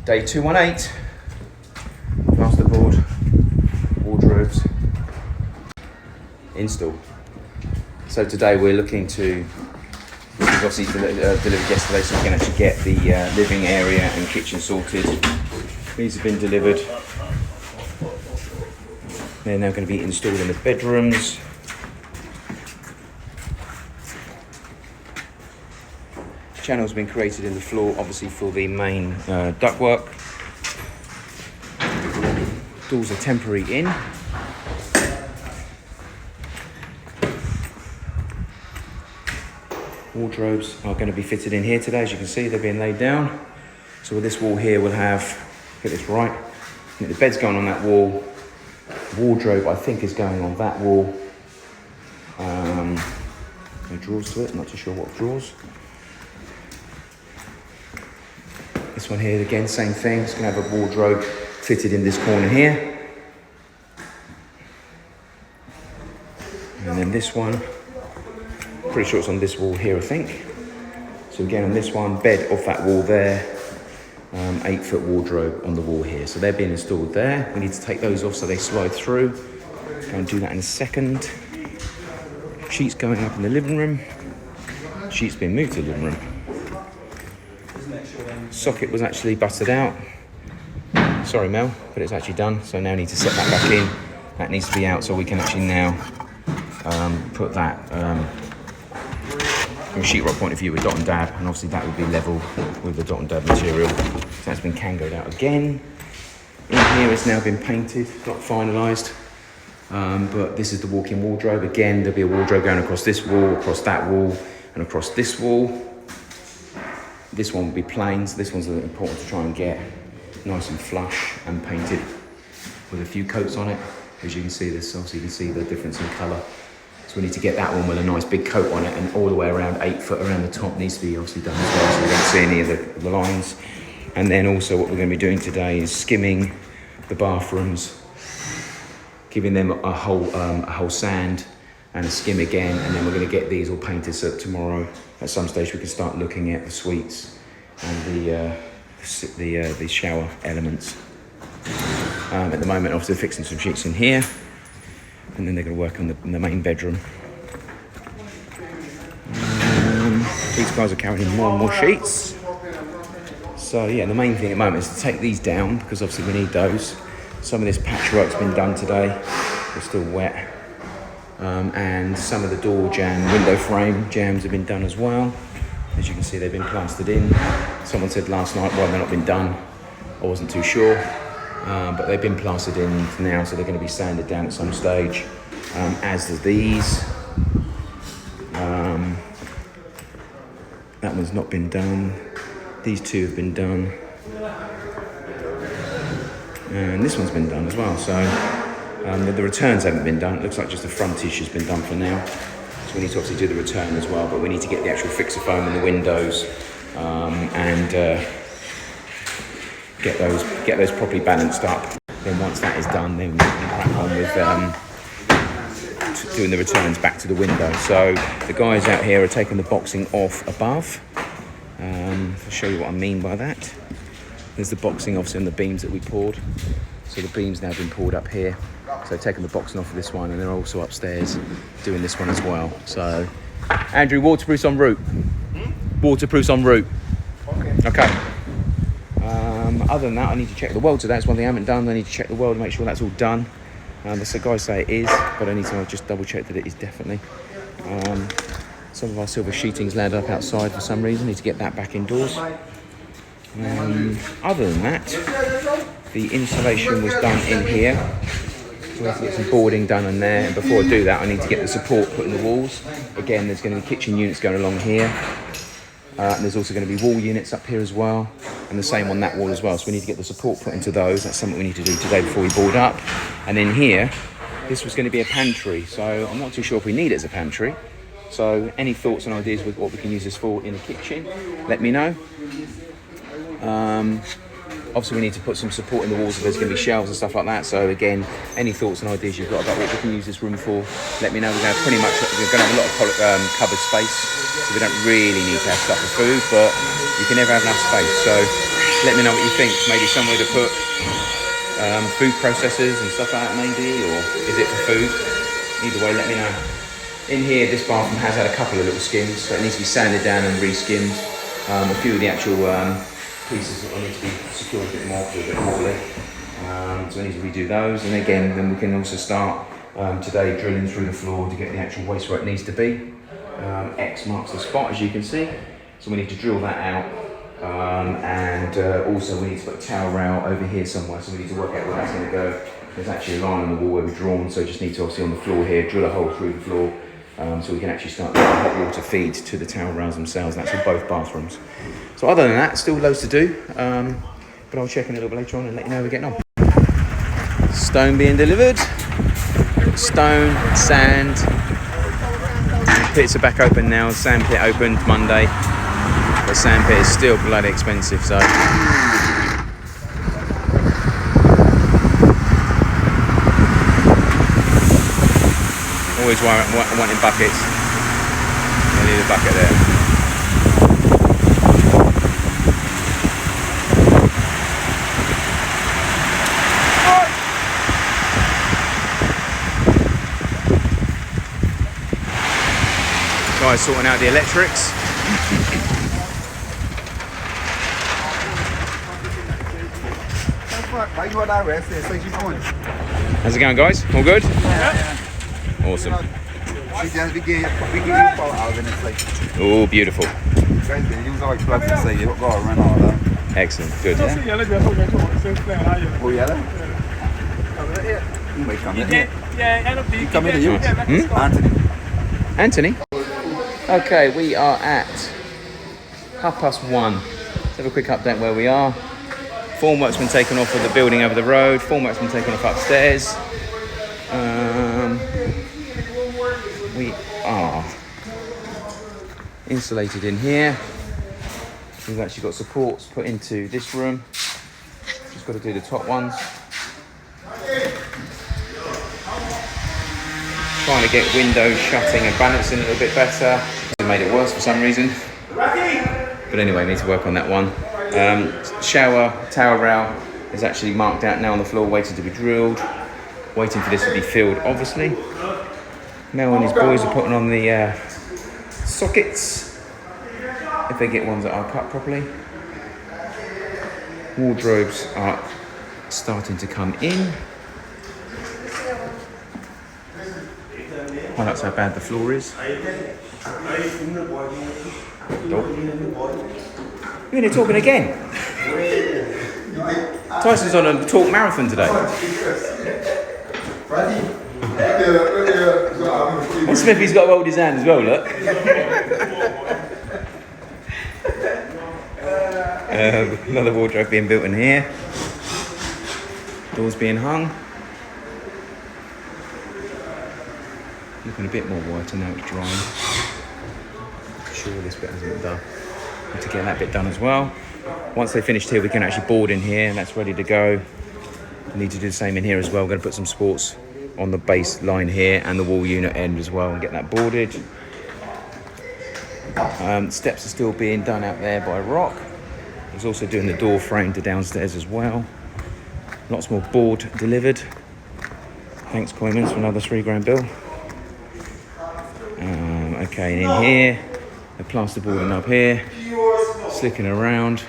Day 218, plasterboard, wardrobes, install. So today we're looking to, obviously delivered yesterday, so we can actually get the living area and kitchen sorted. These have been delivered. They're now going to be installed in the bedrooms. Channel's been created in the floor, obviously for the main ductwork. Doors are temporary in. Wardrobes are going to be fitted in here today. As you can see, they're being laid down. So with this wall here, we'll have, get this right, the bed's going on that wall. Wardrobe, I think, is going on that wall. No drawers to it, I'm not too sure what drawers. This one here, again, same thing. It's going to have a wardrobe fitted in this corner here. And then this one, pretty sure it's on this wall here, I think. So again, on this one, bed off that wall there, 8-foot wardrobe on the wall here. So they're being installed there. We need to take those off so they slide through. Go and do that in a second. Sheets going up in the living room. Sheets being moved to the living room. Socket was actually butted out. Sorry, Mel, but it's actually done. So now I need to set that back in. That needs to be out so we can actually now put that from a sheetrock point of view with dot and dab, and obviously that would be level with the dot and dab material. So that's been cangoed out again. In here it's now been painted, not finalised. But this is the walk-in wardrobe. Again, there'll be a wardrobe going across this wall, across that wall, and across this wall. This one will be plain, so this one's important to try and get nice and flush and painted with a few coats on it. As you can see this, obviously you can see the difference in colour. So we need to get that one with a nice big coat on it, and all the way around, 8 foot around the top needs to be obviously done as well, so we don't see any of the lines. And then also what we're going to be doing today is skimming the bathrooms, giving them a whole sand and a skim again, and then we're going to get these all painted so that tomorrow at some stage we can start looking at the suites and the shower elements. At the moment, obviously fixing some sheets in here, and then they're going to work on the main bedroom. These guys are carrying more and more sheets. So yeah, the main thing at the moment is to take these down, because obviously we need those. Some of this patchwork's been done today. They're still wet. And some of the door jamb, window frame jambs have been done as well. As you can see, they've been plastered in. Someone said last night why they've not been done. I wasn't too sure. But they've been plastered in now, so they're going to be sanded down at some stage. As do these. That one's not been done. These two have been done. And this one's been done as well. So the returns haven't been done. It looks like just the frontage has been done for now. So we need to obviously do the return as well, but we need to get the actual fixer foam in the windows and get those properly balanced up. Then once that is done, then we can crack on with doing the returns back to the window. So the guys out here are taking the boxing off above. I'll show you what I mean by that. There's the boxing obviously on the beams that we poured. So the beam's now been poured up here. So taking the boxing off of this one, and they're also upstairs doing this one as well. So, Andrew, waterproof's en route. Waterproof's en route. Okay. Other than that, I need to check the weld today. That's one thing I haven't done. I need to check the weld and make sure that's all done. The guys say it is, but I need to just double check that it is definitely. Some of our silver sheeting's laid up outside for some reason. Need to get that back indoors. Other than that, the insulation was done in here. So I have to get some boarding done in there. And before I do that, I need to get the support put in the walls. Again, there's going to be kitchen units going along here. And there's also going to be wall units up here as well. And the same on that wall as well. So we need to get the support put into those. That's something we need to do today before we board up. And then here, this was going to be a pantry. So I'm not too sure if we need it as a pantry. So any thoughts and ideas with what we can use this for in the kitchen, let me know. Obviously we need to put some support in the walls if there's going to be shelves and stuff like that. So again, any thoughts and ideas you've got about what we can use this room for, let me know. We're going to have a lot of cupboard space, so we don't really need to have stuff for food, but you can never have enough space. So Let me know what you think. Maybe somewhere to put food processors and stuff like that maybe, or is it for food? Either way, let me know. In here, this bathroom has had a couple of little skims, so it needs to be sanded down and re-skimmed. A few of the actual pieces will need to be secured a bit more because they're a bit wobbly. So we need to redo those, and again, then we can also start today drilling through the floor to get the actual waste where it needs to be. X marks the spot, as you can see. So we need to drill that out, and also we need to put a towel rail over here somewhere, so we need to work out where that's going to go. There's actually a line on the wall where we've drawn, so we just need to obviously on the floor here, drill a hole through the floor, so we can actually start getting hot water feed to the towel rails themselves, and that's for both bathrooms. So other than that, still loads to do, but I'll check in a little bit later on and let you know how we're getting on. Stone being delivered, stone, sand, pits are back open now, sand pit opened Monday. The sand pit is still bloody expensive, so. Always wanting buckets. I need a bucket there. Guys sorting out the electrics. How's it going, guys? All good? Yeah. Awesome. We give you Alvin, it's like. Oh, beautiful. Excellent. Good. Oh, yellow? You may come in here. You come in here. Anthony? Okay, we are at 1:30. Let's have a quick update where we are. Formwork's been taken off of the building over the road. Formwork's been taken off upstairs. We are insulated in here. We've actually got supports put into this room. Just got to do the top ones. Trying to get windows shutting and balancing a little bit better. It made it worse for some reason. But anyway, need to work on that one. Shower, towel rail is actually marked out now on the floor, waiting to be drilled. Waiting for this to be filled, obviously. Mel and his boys are putting on the sockets, if they get ones that are cut properly. Wardrobes are starting to come in. Oh, that's how bad the floor is. You're in here talking again. Tyson's on a talk marathon today. And Smithy's got to hold his hand as well, look. Another wardrobe being built in here. Doors being hung. Looking a bit more whiter now it's drying. Sure, this bit hasn't been done. Need to get that bit done as well. Once they're finished here, we can actually board in here, and that's ready to go. We need to do the same in here as well. We're going to put some supports on the base line here and the wall unit end as well and get that boarded. Steps are still being done out there by Rock. He's also doing the door frame to downstairs as well. Lots more board delivered. Thanks Coymans for another £3 bill. Okay, and in here, the plasterboarding up here, slicking around.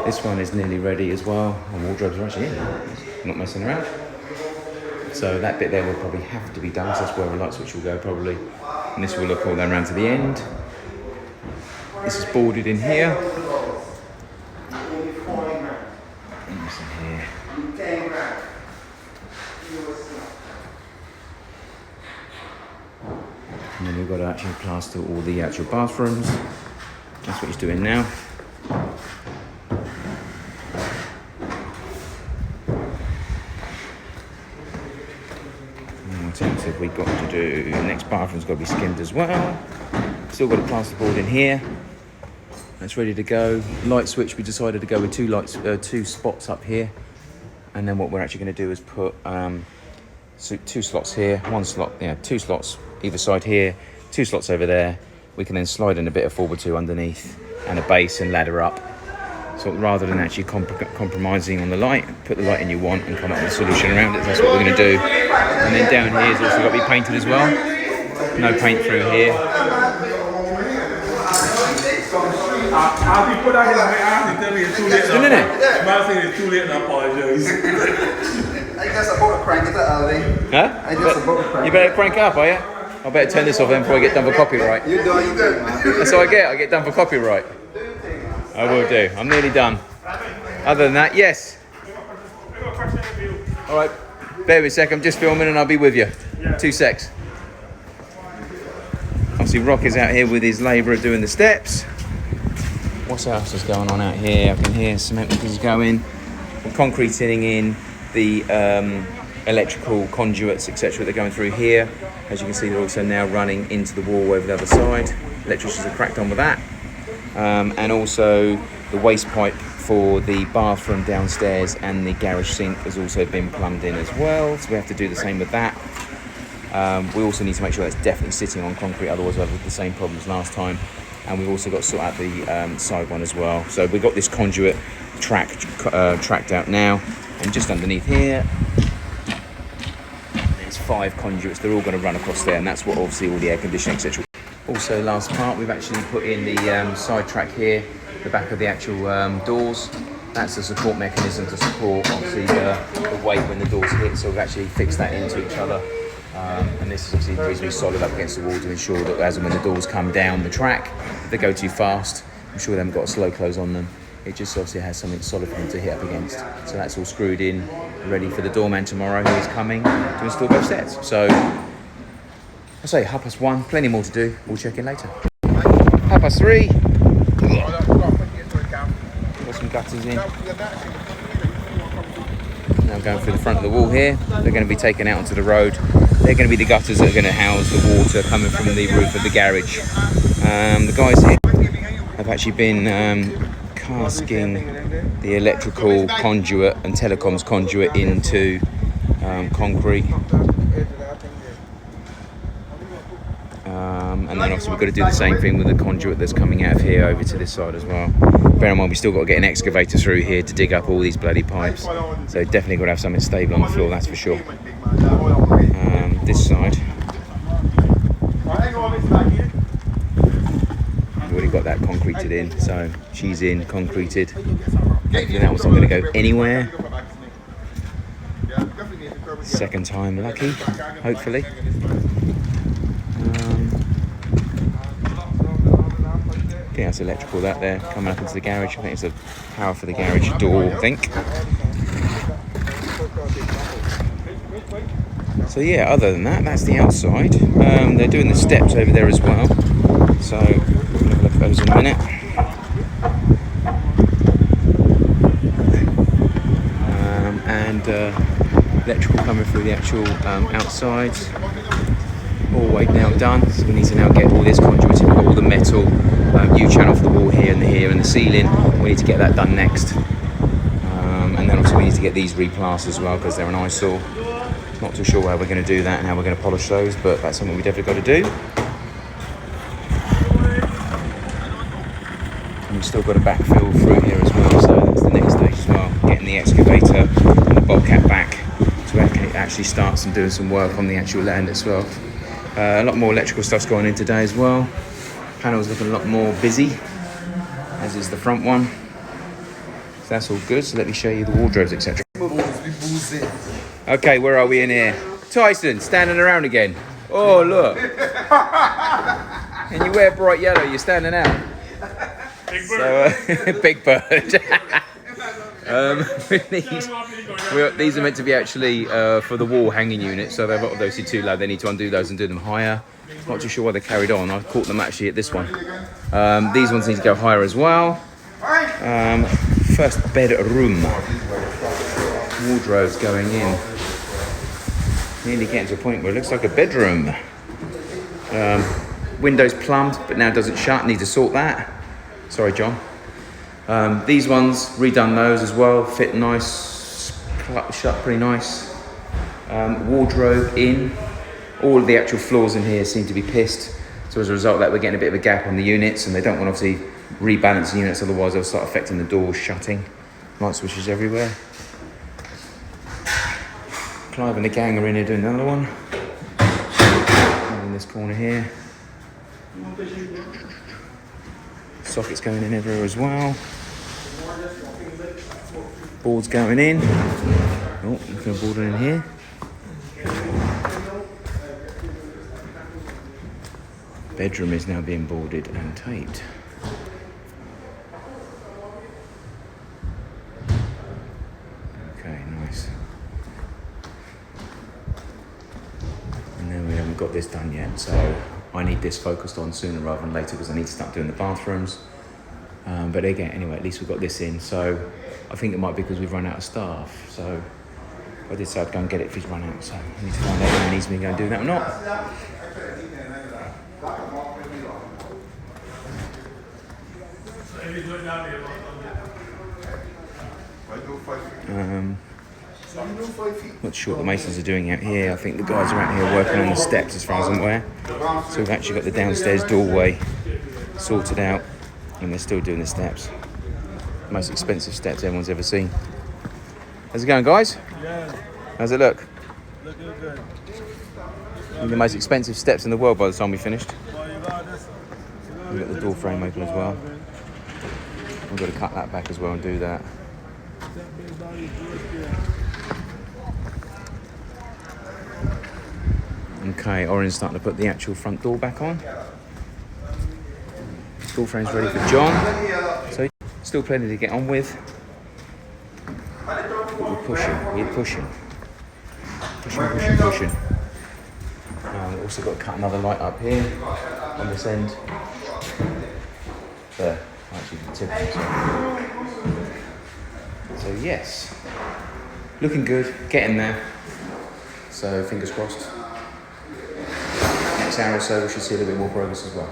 This one is nearly ready as well. And wardrobes are actually in, not messing around. So that bit there will probably have to be done, so that's where the light switch will go probably. And this will look all the way around to the end. This is boarded in here. And this in here. And then we've got to actually plaster all the actual bathrooms. That's what he's doing now. We've got to do, the next bathroom's got to be skimmed as well. Still got a plasterboard in here. That's ready to go. Light switch, we decided to go with two spots up here. And then what we're actually going to do is put two slots here, one slot, two slots either side here, two slots over there. We can then slide in a bit of 4x2 underneath and a base and ladder up. So rather than actually compromising on the light, put the lighting you want and come up with a solution around it. That's what we're going to do. And then down here is also got to be painted as well. No paint through here. Still in it? It's too late and I apologize. I guess I bought a crank it up, Alvin. Huh? I guess I bought a crank. You better crank it up, are you? I better turn this off then before I get done for copyright. You do, man. That's what I get done for copyright. I will do. I'm nearly done. Other than that, yes. All right. Bear with me a sec. I'm just filming and I'll be with you. 2 secs. Obviously, Rock is out here with his labourer doing the steps. What else is going on out here? I can hear cement workers going. We're concreting in the electrical conduits, etc. They're going through here. As you can see, they're also now running into the wall over the other side. Electricians have cracked on with that. And also the waste pipe for the bathroom downstairs and the garage sink has also been plumbed in as well. So we have to do the same with that. We also need to make sure that's definitely sitting on concrete, otherwise we'll have the same problems last time. And we've also got to sort out the side one as well. So we've got this conduit tracked out now, and just underneath here there's 5 conduits. They're all going to run across there, and that's what obviously all the air conditioning, etc. Also, last part, we've actually put in the side track here, the back of the actual doors. That's a support mechanism to support obviously the weight when the doors hit. So we've actually fixed that into each other. And this is obviously reasonably solid up against the wall to ensure that as and when the doors come down the track, if they go too fast, I'm sure they haven't got a slow close on them. It just obviously has something solid for them to hit up against. So that's all screwed in, ready for the doorman tomorrow who is coming to install both sets. So I say 1:30, plenty more to do. We'll check in later. 3:30. Got some gutters in. Now going through the front of the wall here. They're going to be taken out onto the road. They're going to be the gutters that are going to house the water coming from the roof of the garage. The guys here have actually been casting the electrical conduit and telecoms conduit into concrete. And then obviously we've got to do the same thing with the conduit that's coming out of here over to this side as well. Bear in mind, we've still got to get an excavator through here to dig up all these bloody pipes. So definitely got to have something stable on the floor, that's for sure. This side, we've already got that concreted in, so she's in, concreted. Hopefully that wasn't going to go anywhere. Second time lucky, hopefully. I think that's electrical, that there, coming up into the garage. I think it's a power for the garage door, I think. So yeah, other than that, that's the outside. They're doing the steps over there as well. So we'll have a look at those in a minute. Electrical coming through the actual outsides. All weight now done, so we need to now get all this conduit in. We've got all the metal U-channel for the wall here and the ceiling. We need to get that done next. And then obviously we need to get these replastered as well because they're an eyesore. Not too sure how we're going to do that and how we're going to polish those, but that's something we definitely got to do. And we've still got to backfill through here as well, so that's the next stage as well. Getting the excavator and the bobcat back to actually start doing some work on the actual land itself. A lot more electrical stuff's going in today as well. Panel's looking a lot more busy, as is the front one. So that's all good. So let me show you the wardrobes, etc. Okay, where are we in here? Tyson, standing around again. Oh, look. And you wear bright yellow, you're standing out. Big bird. So, big bird. These are meant to be actually for the wall hanging unit, so they're obviously too low. They need to undo those and do them higher. Not too sure why they carried on. I caught them actually at this one. These ones need to go higher as well. First bedroom. Wardrobes going in. Nearly getting to a point where it looks like a bedroom. Windows plumbed, but now doesn't shut. Need to sort that. Sorry, John. These ones, redone those as well. Fit nice, shut pretty nice. Wardrobe in. All of the actual floors in here seem to be pissed. So as a result of that, we're getting a bit of a gap on the units, and they don't want to obviously rebalance the units, otherwise they'll start affecting the doors shutting. Light switches everywhere. Clive and the gang are in here doing another one. In this corner here. Sockets going in everywhere as well. Boards going in. Oh, look at a board in here. Bedroom is now being boarded and taped. Okay, nice. And then we haven't got this done yet, so I need this focused on sooner rather than later because I need to start doing the bathrooms. But again, anyway, at least we've got this in. So I think it might be because we've run out of staff. So I did say I'd go and get it if he's run out. So I need to find out if he needs me to go and do that or not. Not sure what the masons are doing out here. I think the guys are out here working on the steps as far as I'm aware. So we've actually got the downstairs doorway sorted out and they're still doing the steps. Most expensive steps anyone's ever seen. How's it going, guys? Yeah. How's it look? Looking good. The most expensive steps in the world by the time we finished. Well, you got this. We've got the door frame open as well. We've got to cut that back as well and do that. Okay, Oren's starting to put the actual front door back on. Door frame's ready for John. So still plenty to get on with. But we're pushing. Pushing. We've also got to cut another light up here on this end. There, actually the tip. So yes, looking good, getting there. So fingers crossed. Next hour or so we should see a little bit more progress as well.